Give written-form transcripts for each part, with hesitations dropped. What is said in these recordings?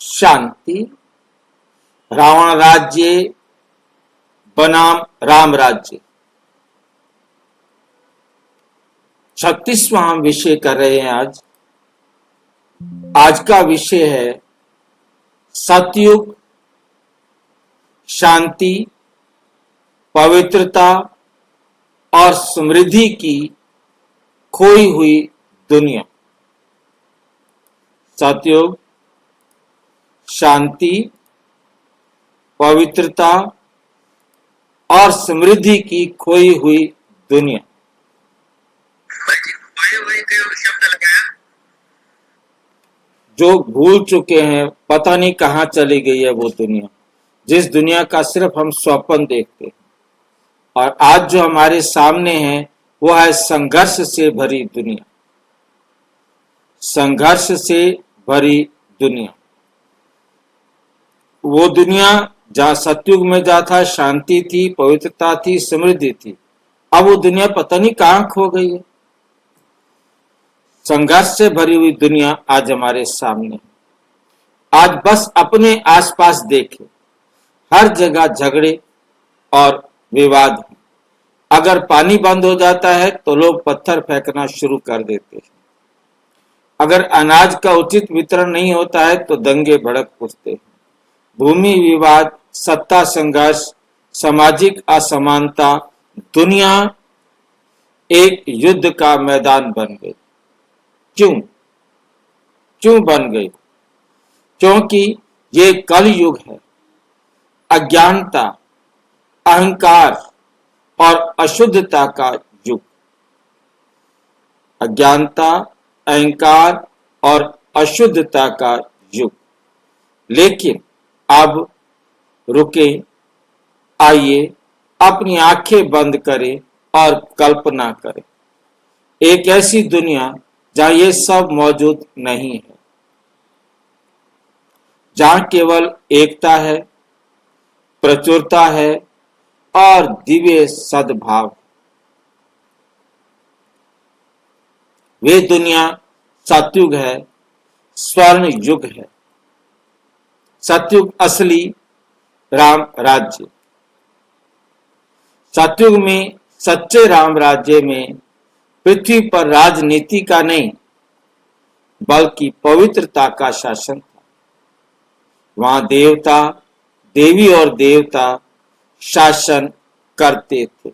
शांति। रावण राज्य बनाम राम राज्य। 36वां हम विषय कर रहे हैं आज। आज का विषय है सतयुग, शांति, पवित्रता और समृद्धि की खोई हुई दुनिया। सतयुग, शांति, पवित्रता और समृद्धि की खोई हुई दुनिया। जो भूल चुके हैं, पता नहीं कहां चली गई है वो दुनिया, जिस दुनिया का सिर्फ हम स्वप्न देखते हैं। और आज जो हमारे सामने है वो है संघर्ष से भरी दुनिया। संघर्ष से भरी दुनिया। वो दुनिया जहां सतयुग में जहाँ था शांति थी, पवित्रता थी, समृद्धि थी, अब वो दुनिया पता नहीं कहां खो गई है। संघर्ष से भरी हुई दुनिया आज हमारे सामने। आज बस अपने आसपास देखें, हर जगह झगड़े और विवाद हैं। अगर पानी बंद हो जाता है तो लोग पत्थर फेंकना शुरू कर देते हैं। अगर अनाज का उचित वितरण नहीं होता है तो दंगे भड़क उठते हैं। भूमि विवाद, सत्ता संघर्ष, सामाजिक असमानता, दुनिया एक युद्ध का मैदान बन गई। क्यों बन गई? क्योंकि ये कल युग है। अज्ञानता, अहंकार और अशुद्धता का युग। अज्ञानता, अहंकार और अशुद्धता का युग। लेकिन अब रुके, आइए अपनी आंखें बंद करें और कल्पना करें एक ऐसी दुनिया जहां ये सब मौजूद नहीं है, जहां केवल एकता है, प्रचुरता है और दिव्य सद्भाव। वे दुनिया सतयुग है, स्वर्ण युग है। सतयुग असली राम राज्य। सतयुग में, सच्चे राम राज्य में पृथ्वी पर राजनीति का नहीं बल्कि पवित्रता का शासन था। वहां देवता, देवी और देवता शासन करते थे,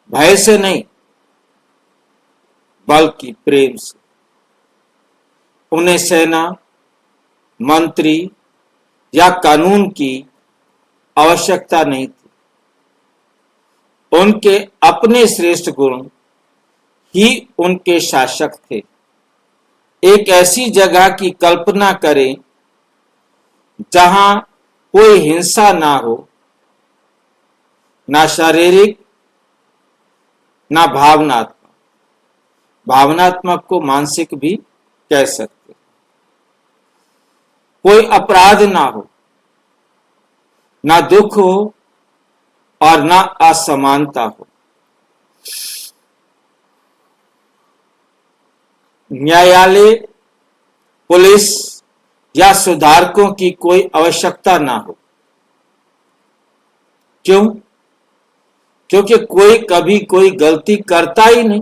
भय से नहीं बल्कि प्रेम से। उन्हें सेना, मंत्री या कानून की आवश्यकता नहीं थी। उनके अपने श्रेष्ठ गुण ही उनके शासक थे। एक ऐसी जगह की कल्पना करें जहां कोई हिंसा ना हो, ना शारीरिक ना भावनात्मक। भावनात्मक को मानसिक भी कह सकते। कोई अपराध ना हो, ना दुख हो और ना असमानता हो। न्यायालय, पुलिस या सुधारकों की कोई आवश्यकता ना हो। क्यों? क्योंकि कोई कभी कोई गलती करता ही नहीं।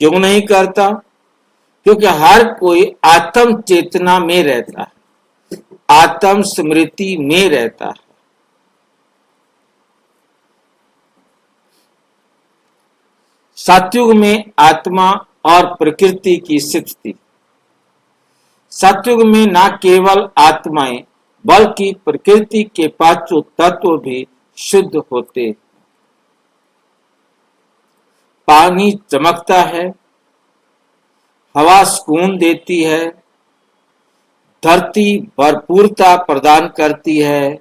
क्यों नहीं करता? क्योंकि हर कोई आत्म चेतना में रहता है, आत्म स्मृति में रहता है। सतयुग में आत्मा और प्रकृति की स्थिति थी। सतयुग में न केवल आत्माएं बल्कि प्रकृति के पांचों तत्व भी शुद्ध होते। पानी चमकता है, हवा सुकून देती है, धरती भरपूरता प्रदान करती है,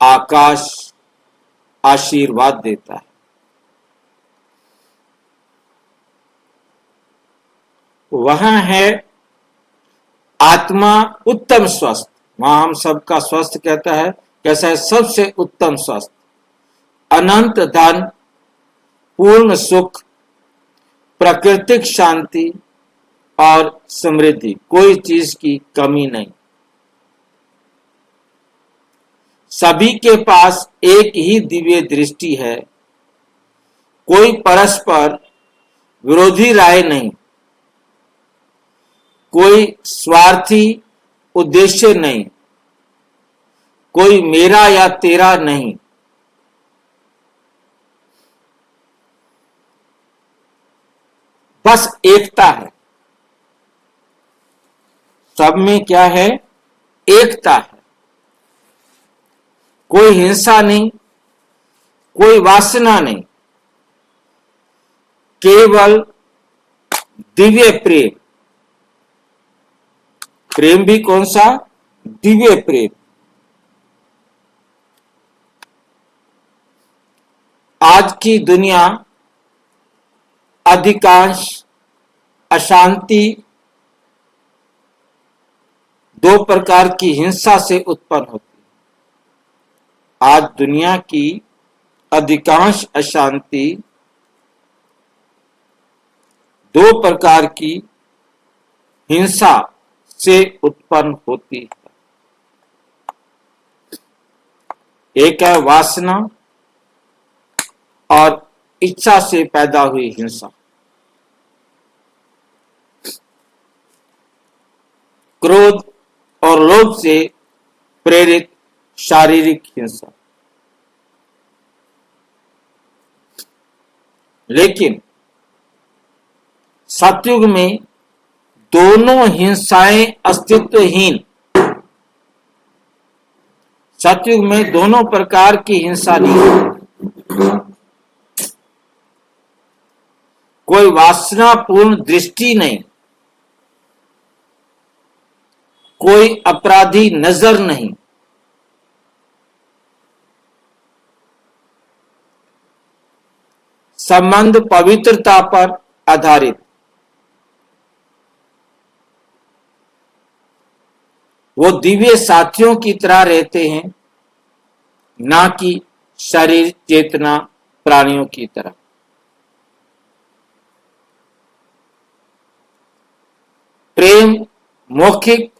आकाश आशीर्वाद देता है। वहां है आत्मा उत्तम स्वस्थ। वहां हम सबका स्वस्थ कहता है, कैसा है? सबसे उत्तम स्वस्थ, अनंत धन, पूर्ण सुख, प्राकृतिक शांति और समृद्धि, कोई चीज की कमी नहीं। सभी के पास एक ही दिव्य दृष्टि है, कोई परस्पर विरोधी राय नहीं, कोई स्वार्थी उद्देश्य नहीं, कोई मेरा या तेरा नहीं। बस एकता है। सब में क्या है? एकता है। कोई हिंसा नहीं, कोई वासना नहीं, केवल दिव्य प्रेम। प्रेम भी कौन सा? दिव्य प्रेम। आज की दुनिया अधिकांश अशांति दो प्रकार की हिंसा से उत्पन्न होती है। आज दुनिया की अधिकांश अशांति दो प्रकार की हिंसा से उत्पन्न होती है। एक है वासना और इच्छा से पैदा हुई हिंसा। क्रोध और लोभ से प्रेरित शारीरिक हिंसा। लेकिन सतयुग में दोनों हिंसाएं अस्तित्वहीन। सतयुग में दोनों प्रकार की हिंसा नहीं। कोई वासनापूर्ण दृष्टि नहीं, कोई अपराधी नजर नहीं, संबंध पवित्रता पर आधारित। वो दिव्य साथियों की तरह रहते हैं, ना कि शरीर चेतना प्राणियों की तरह। प्रेम मौखिक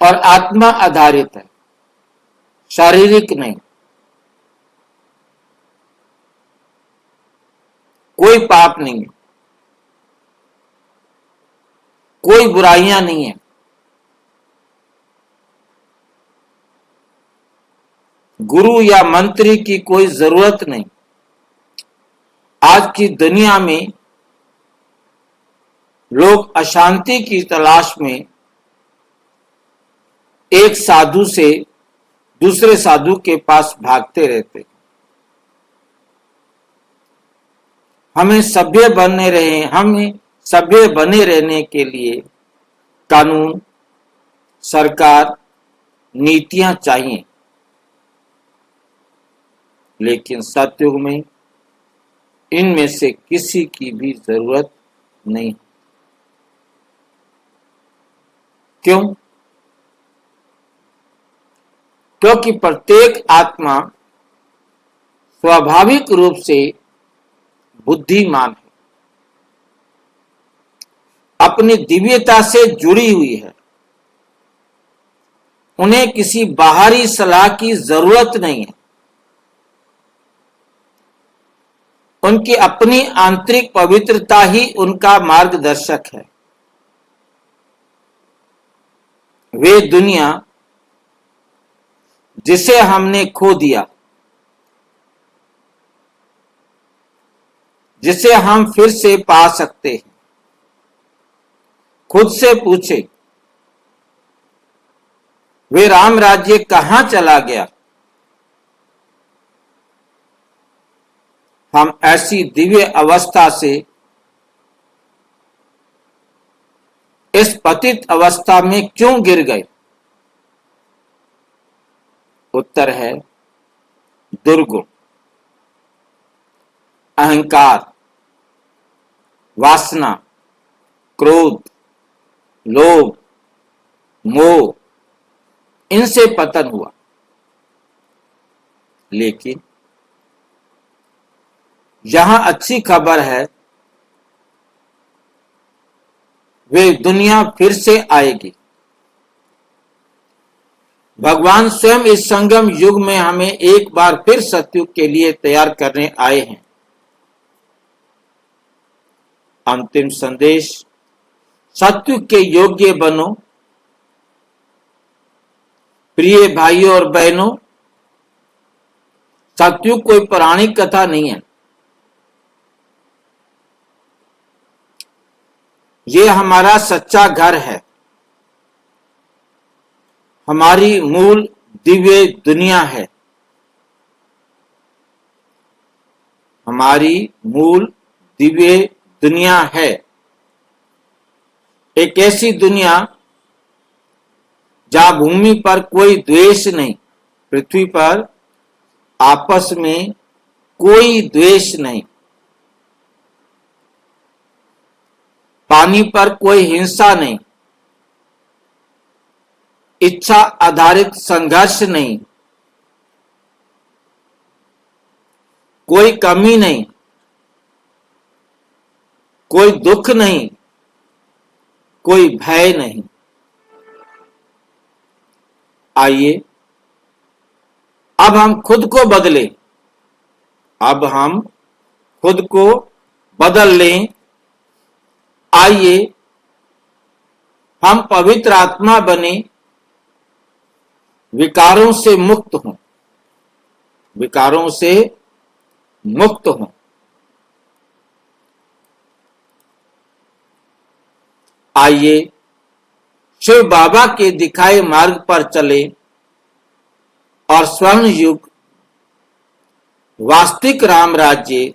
और आत्मा आधारित है, शारीरिक नहीं। कोई पाप नहीं है, कोई बुराइयां नहीं है। गुरु या मंत्री की कोई जरूरत नहीं। आज की दुनिया में लोग अशांति की तलाश में एक साधु से दूसरे साधु के पास भागते रहते। हमें सभ्य बने रहने के लिए कानून, सरकार, नीतियां चाहिए। लेकिन सतयुग में इनमें से किसी की भी जरूरत नहीं। क्यों? क्योंकि प्रत्येक आत्मा स्वाभाविक रूप से बुद्धिमान है, अपनी दिव्यता से जुड़ी हुई है। उन्हें किसी बाहरी सलाह की जरूरत नहीं है। उनकी अपनी आंतरिक पवित्रता ही उनका मार्गदर्शक है। वे दुनिया जिसे हमने खो दिया, जिसे हम फिर से पा सकते हैं। खुद से पूछे, वे राम राज्य कहां चला गया? हम ऐसी दिव्य अवस्था से इस पतित अवस्था में क्यों गिर गए? उत्तर है दुर्गुण, अहंकार, वासना, क्रोध, लोभ, मोह, इनसे पतन हुआ। लेकिन यहां अच्छी खबर है, वे दुनिया फिर से आएगी। भगवान स्वयं इस संगम युग में हमें एक बार फिर सतयुग के लिए तैयार करने आए हैं। अंतिम संदेश, सतयुग के योग्य बनो। प्रिय भाइयों और बहनों, सतयुग कोई पौराणिक कथा नहीं है। ये हमारा सच्चा घर है, हमारी मूल दिव्य दुनिया है। हमारी मूल दिव्य दुनिया है। एक ऐसी दुनिया जहां भूमि पर कोई द्वेष नहीं, पृथ्वी पर आपस में कोई द्वेष नहीं, पानी पर कोई हिंसा नहीं, इच्छा आधारित संघर्ष नहीं, कोई कमी नहीं, कोई दुख नहीं, कोई भय नहीं। आइए अब हम खुद को बदलें, अब हम खुद को बदल लें। आइए हम पवित्र आत्मा बने, विकारों से मुक्त हों, विकारों से मुक्त हों। आइए शिव बाबा के दिखाए मार्ग पर चले और स्वर्ण युग वास्तविक राम राज्य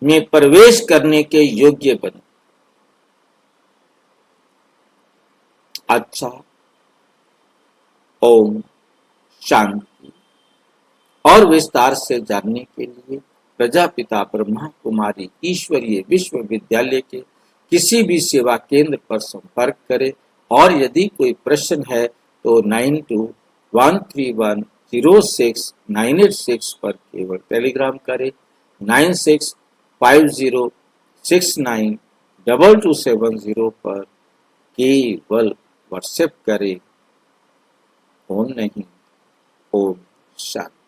में प्रवेश करने के योग्य बने। अच्छा, ओम शांति। और विस्तार से जानने के लिए प्रजापिता ब्रह्मा कुमारी ईश्वरीय विश्वविद्यालय के किसी भी सेवा केंद्र पर संपर्क करें। और यदि कोई प्रश्न है तो 9213106986 पर केवल टेलीग्राम करें। 9650692270 पर केवल व्हाट्सएप करें, फोन नहीं। ओम शांति।